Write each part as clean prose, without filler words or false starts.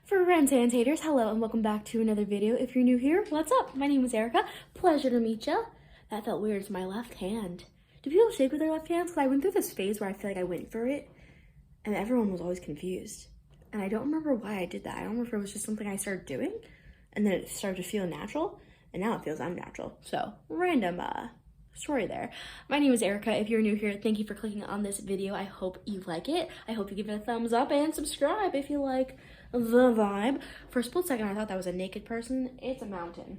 Friends and haters, hello and welcome back to another video. If you're new here, what's up? My name is Erica. Pleasure to meet ya. That felt weird. It's my left hand. Do people shake with their left hands? Because I went through this phase where I feel like I went for it and everyone was always confused. And I don't remember why I did that. I don't remember if it was just something I started doing and then it started to feel natural and now it feels unnatural. So random story there. My name is Erica. If you're new here, thank you for clicking on this video. I hope you like it. I hope you give it a thumbs up and subscribe if you like the vibe. For a split second, I thought that was a naked person. It's a mountain.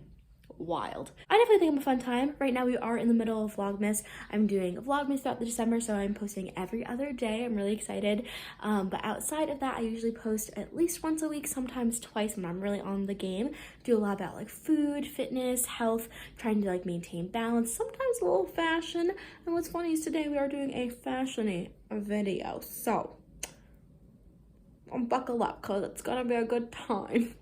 Wild. I definitely think I'm a fun time. Right now we are in the middle of Vlogmas. I'm doing Vlogmas throughout the December, so I'm posting every other day. I'm really excited. But outside of that, I usually post at least once a week, sometimes twice when I'm really on the game. Do a lot about like food, fitness, health, trying to like maintain balance, sometimes a little fashion. And what's funny is today we are doing a fashion-y video. So buckle up because it's gonna be a good time.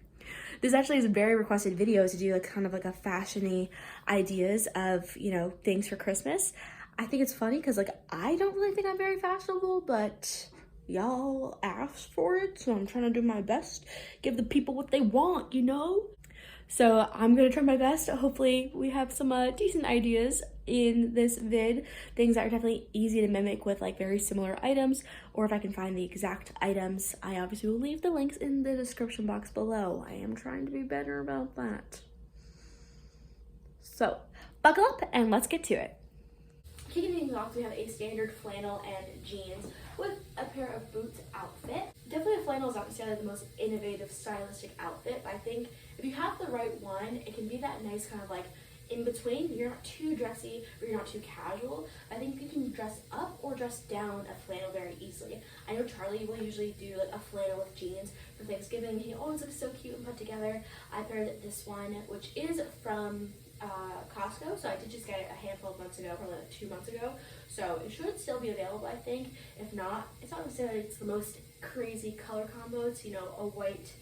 This actually is a very requested video to do like kind of like a fashion-y ideas of, you know, things for Christmas. I think it's funny because like I don't really think I'm very fashionable, but y'all asked for it, so I'm trying to do my best, give the people what they want, you know? So I'm gonna try my best. Hopefully we have some decent ideas in this vid, things that are definitely easy to mimic with like very similar items, or if I can find the exact items, I obviously will leave the links in the description box below. I am trying to be better about that. So buckle up and let's get to it. Kicking things off, we have a standard flannel and jeans with a pair of boots outfit. Definitely a flannel is not necessarily the most innovative stylistic outfit, but I think if you have the right one, it can be that nice kind of like in between. You're not too dressy or you're not too casual. I think you can dress up or dress down a flannel very easily. I know Charlie will usually do like a flannel with jeans for Thanksgiving. He always looks so cute and put together. I paired this one, which is from Costco, so I did just get it a handful of months ago, probably like 2 months ago, so it should still be available, I think. If not, it's not necessarily it's the most crazy color combos, you know, a white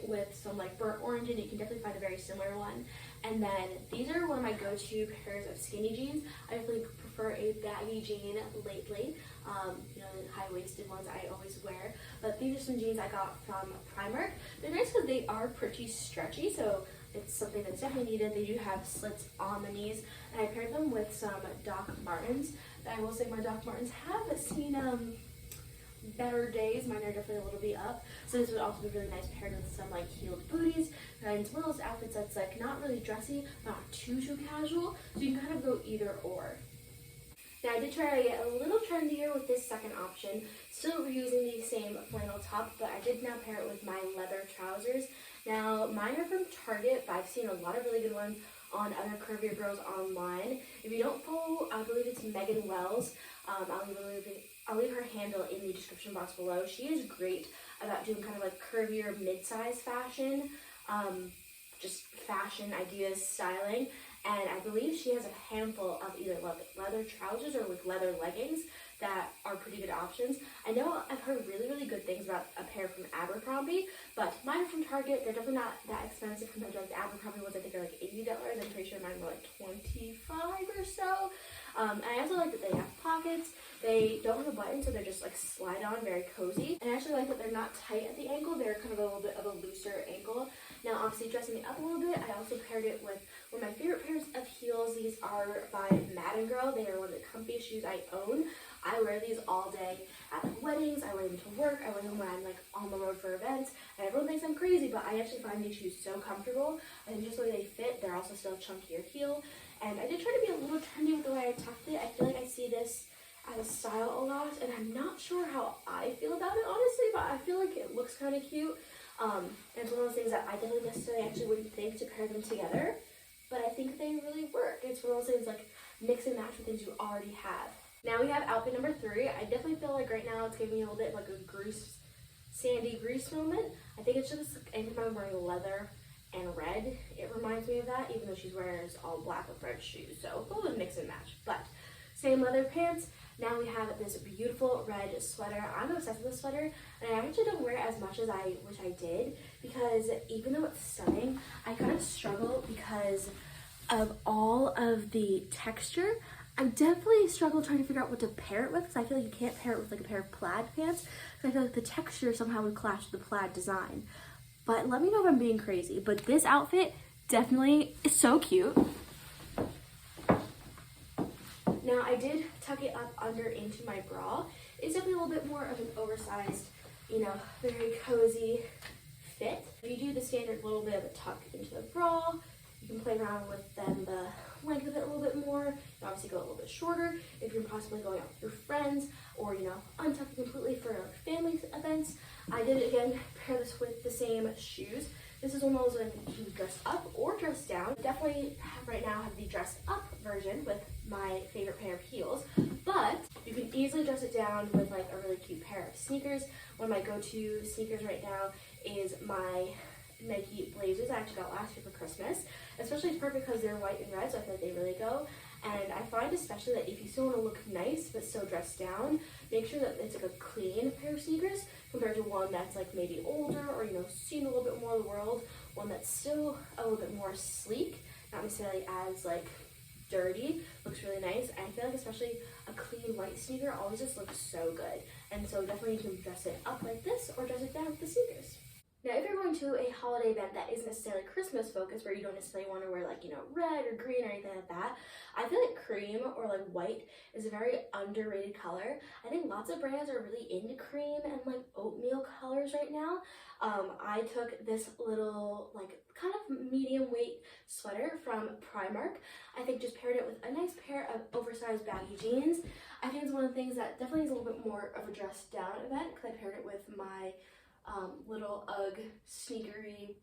with some like burnt orange, and you can definitely find a very similar one. And then these are one of my go-to pairs of skinny jeans. I definitely prefer a baggy jean lately, you know, the high-waisted ones I always wear, but these are some jeans I got from Primark. They're nice because they are pretty stretchy, so it's something that's definitely needed. They do have slits on the knees, and I paired them with some Doc Martens. I will say my Doc Martens have seen better days. Mine are definitely a little bit up, so this would also be really nice paired with some like heeled booties. And it's one of those outfits that's like not really dressy, not too casual, so you can kind of go either or. Now I did try to get a little trendier with this second option, still reusing the same flannel top, but I did now pair it with my leather trousers. Now mine are from Target, but I've seen a lot of really good ones on other Curvy Girls online. If you don't follow, I believe it's Megan Wells. I'll leave her handle in the description box below. She is great about doing kind of like curvier mid-size fashion, just fashion ideas, styling. And I believe she has a handful of either leather trousers or like leather leggings that are pretty good options. I know I've heard really good things about a pair from Abercrombie, but mine are from Target. They're definitely not that expensive compared to like the Abercrombie ones. I think they're like $80. I'm pretty sure mine were like $25 or so. And I also like that they have pockets. They don't have a button, so they're just like slide on, very cozy. And I actually like that they're not tight at the ankle. They're kind of a little bit of a looser ankle. Now, obviously, dressing it up a little bit, I also paired it with one of my favorite pairs of heels. These are by Madden Girl. They are one of the comfiest shoes I own. I wear these all day at like, weddings. I wear them to work. I wear them when I'm like on the road for events. And everyone thinks I'm crazy, but I actually find these shoes so comfortable. And just the way they fit, they're also still a chunkier heel. And I did try to be a little trendy with the way I tucked it. I feel like I see this as a style a lot, and I'm not sure how I feel about it, honestly, but I feel like it looks kind of cute. And it's one of those things that I definitely necessarily actually wouldn't think to pair them together, but I think they really work. It's one of those things like mix and match with things you already have. Now we have outfit number 3. I definitely feel like right now it's giving me a little bit of like a sandy grease moment. I think it's just anytime I'm wearing leather and red, it reminds me of that, even though she's wearing all black with red shoes, so a little bit mix and match. But same leather pants. Now we have this beautiful red sweater. I'm obsessed with this sweater, and I actually don't wear it as much as I wish I did, because even though it's stunning, I kind of struggle because of all of the texture. I definitely struggle trying to figure out what to pair it with, because I feel like you can't pair it with like a pair of plaid pants, because I feel like the texture somehow would clash with the plaid design. But let me know if I'm being crazy. But this outfit definitely is so cute. Now I did tuck it up under into my bra. It's definitely a little bit more of an oversized, you know, very cozy fit. If you do the standard little bit of a tuck into the bra, you can play around with then the length of it a little bit more. You can obviously go a little bit shorter if you're possibly going out with your friends, or, you know, untuck completely for like family events. I did again pair this with the same shoes. This is one of those when you can dress up or dress down. Definitely right now have the dressed up version with my favorite pair of heels, but you can easily dress it down with like a really cute pair of sneakers. One of my go-to sneakers right now is my Nike Blazers I actually got last year for Christmas. Especially it's perfect because they're white and red, so I feel like they really go. And I find especially that if you still want to look nice but still dress down, make sure that it's like a clean pair of sneakers compared to one that's like maybe older or, you know, seen a little bit more of the world. One that's still a little bit more sleek, not necessarily as like dirty, looks really nice. And I feel like especially a clean white sneaker always just looks so good. And so definitely you can dress it up like this or dress it down with the sneakers. Now, if you're going to a holiday event that isn't necessarily Christmas focused, where you don't necessarily want to wear like, you know, red or green or anything like that, I feel like cream or like white is a very underrated color. I think lots of brands are really into cream and like oatmeal colors right now. I took this little like kind of medium weight sweater from Primark. I think just paired it with a nice pair of oversized baggy jeans. I think it's one of the things that definitely is a little bit more of a dressed down event, because I paired it with my little UGG sneakery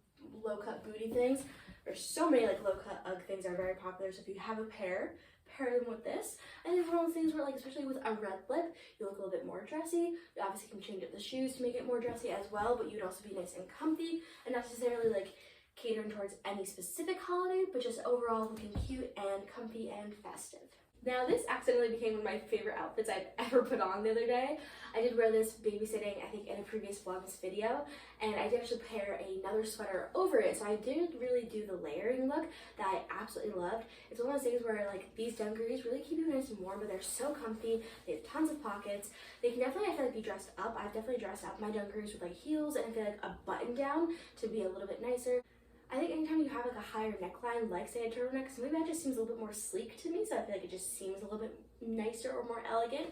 low cut booty things. There's so many like low cut UGG things that are very popular, so if you have a pair them with this. And it's one of those things where like, especially with a red lip, you look a little bit more dressy. You obviously can change up the shoes to make it more dressy as well, but you'd also be nice and comfy and not necessarily like catering towards any specific holiday, but just overall looking cute and comfy and festive. Now this accidentally became one of my favorite outfits I've ever put on the other day. I did wear this babysitting, I think in a previous Vlogmas video, and I did actually pair another sweater over it, so I did really do the layering look that I absolutely loved. It's one of those things where like these dungarees really keep you nice and warm, but they're so comfy, they have tons of pockets. They can definitely, I feel like, be dressed up. I've definitely dressed up my dungarees with like heels and I feel like a button down to be a little bit nicer. I think anytime you have like a higher neckline, like say a turtleneck, so maybe that just seems a little bit more sleek to me, so I feel like it just seems a little bit nicer or more elegant.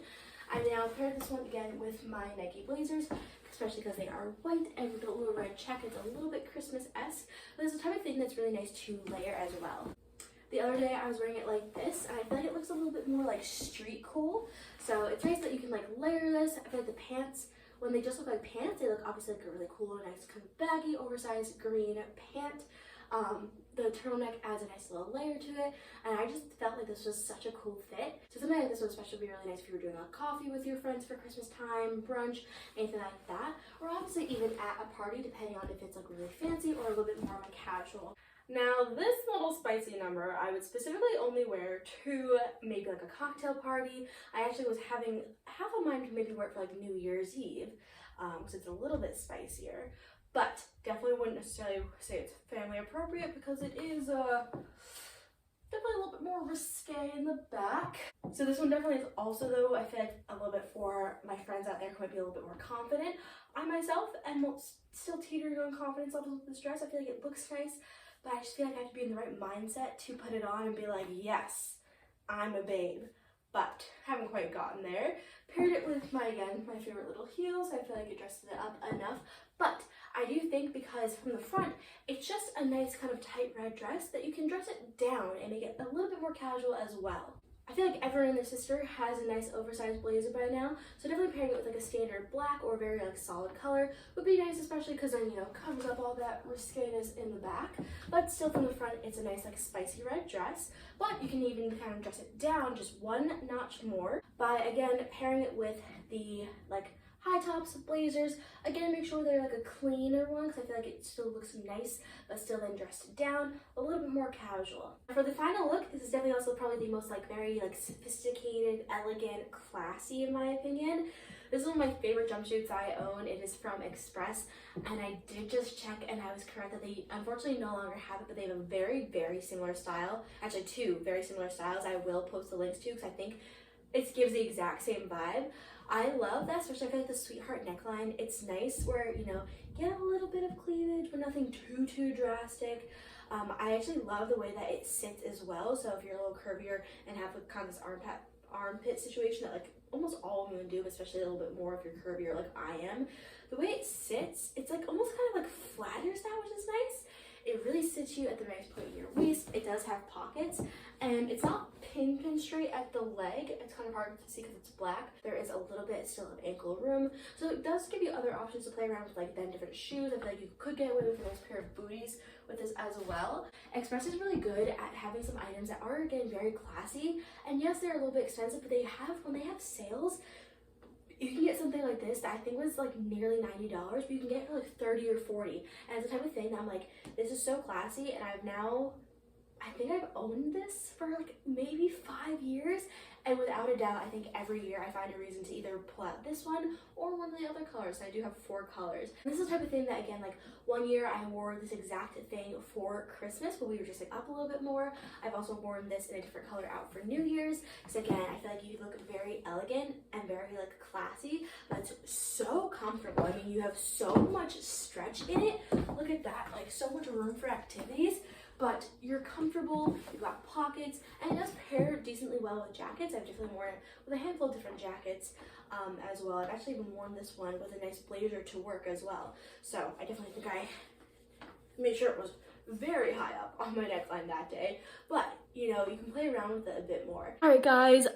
I now paired this one again with my Nike Blazers, especially because they are white and with a little red check. It's a little bit Christmas-esque, but it's the type of thing that's really nice to layer as well. The other day I was wearing it like this, and I feel like it looks a little bit more like street cool, so it's nice that you can like layer this. I feel like the pants, when they just look like pants, they look obviously like a really cool, nice kind of baggy, oversized green pant. The turtleneck adds a nice little layer to it, and I just felt like this was such a cool fit. So something like this would especially be really nice if you were doing a coffee with your friends for Christmas time, brunch, anything like that, or obviously even at a party, depending on if it's like really fancy or a little bit more like casual. Now this little spicy number I would specifically only wear to maybe like a cocktail party. I actually was having half of mine to maybe wear it for like New Year's Eve, because it's a little bit spicier, but definitely wouldn't necessarily say it's family appropriate because it is definitely a little bit more risque in the back. So this one definitely is also, though, I feel like a little bit for my friends out there who might be a little bit more confident. I myself am still teetering on confidence levels with this dress. I feel like it looks nice, but I just feel like I have to be in the right mindset to put it on and be like, yes, I'm a babe. But haven't quite gotten there. Paired it with my favorite little heels. I feel like it dresses it up enough. But I do think because from the front, it's just a nice kind of tight red dress that you can dress it down and make it a little bit more casual as well. I feel like everyone and their sister has a nice oversized blazer by now, so definitely pairing it with like a standard black or very like solid color would be nice, especially because then, you know, covers up all that risqueness in the back. But still from the front, it's a nice like spicy red dress, but you can even kind of dress it down just one notch more by again pairing it with the like high tops, blazers. Again, make sure they're like a cleaner one because I feel like it still looks nice, but still then dressed down a little bit more casual. For the final look, this is definitely also probably the most like very like sophisticated, elegant, classy in my opinion. This is one of my favorite jumpsuits I own. It is from Express, and I did just check and I was correct that they unfortunately no longer have it, but they have a very, very similar style. Actually, two very similar styles I will post the links to because I think it gives the exact same vibe. I love that, especially I feel like the sweetheart neckline. It's nice where, you know, get a little bit of cleavage, but nothing too drastic. I actually love the way that it sits as well. So if you're a little curvier and have kind of this armpit situation that like almost all women do, especially a little bit more if you're curvier like I am, the way it sits, it's like almost kind of like flatter style, which is nice. It really sits you at the nice point in your waist. It does have pockets, and it's not pin straight at the leg. It's kind of hard to see because it's black. There is a little bit still of ankle room, so it does give you other options to play around with, like then different shoes. I feel like you could get away with a nice pair of booties with this as well. Express is really good at having some items that are, again, very classy, and yes, they're a little bit expensive, but when they have sales, you can get something like this that I think was like nearly $90, but you can get it for like 30 or 40. And it's the type of thing that I'm like, this is so classy, and I think I've owned this for like maybe 5 years, and without a doubt, I think every year I find a reason to either pull out this one or one of the other colors. And I do have 4 colors. And this is the type of thing that, again, like one year I wore this exact thing for Christmas, but we were just like up a little bit more. I've also worn this in a different color out for New Year's, because again, I feel like you look very elegant and very like classy, but it's so comfortable. I mean, you have so much stretch in it. Look at that, like so much room for activities. But you're comfortable, you've got pockets, and it does pair decently well with jackets. I've definitely worn it with a handful of different jackets as well. I've actually even worn this one with a nice blazer to work as well. So I definitely think I made sure it was very high up on my neckline that day. But, you know, you can play around with it a bit more. All right, guys,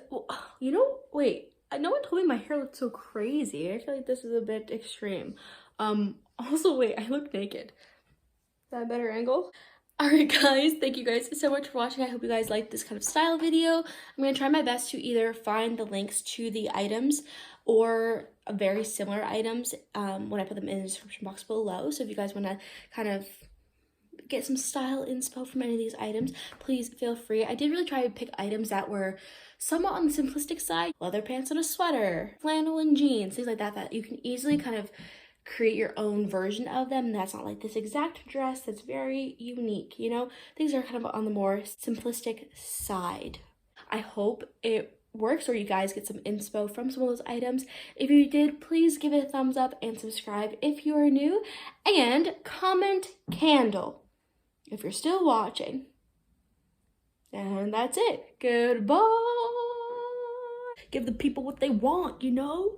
you know, wait, no one told me my hair looked so crazy. I feel like this is a bit extreme. Also, wait, I look naked. Is that a better angle? Alright guys, thank you guys so much for watching. I hope you guys liked this kind of style video. I'm going to try my best to either find the links to the items or very similar items when I put them in the description box below. So if you guys want to kind of get some style inspo from any of these items, please feel free. I did really try to pick items that were somewhat on the simplistic side. Leather pants and a sweater, flannel and jeans, things like that, that you can easily kind of create your own version of them. That's not like this exact dress that's very unique, you know? Things are kind of on the more simplistic side. I hope it works or you guys get some inspo from some of those items. If you did, please give it a thumbs up and subscribe if you are new, and comment candle if you're still watching. And that's it. Goodbye. Give the people what they want, you know?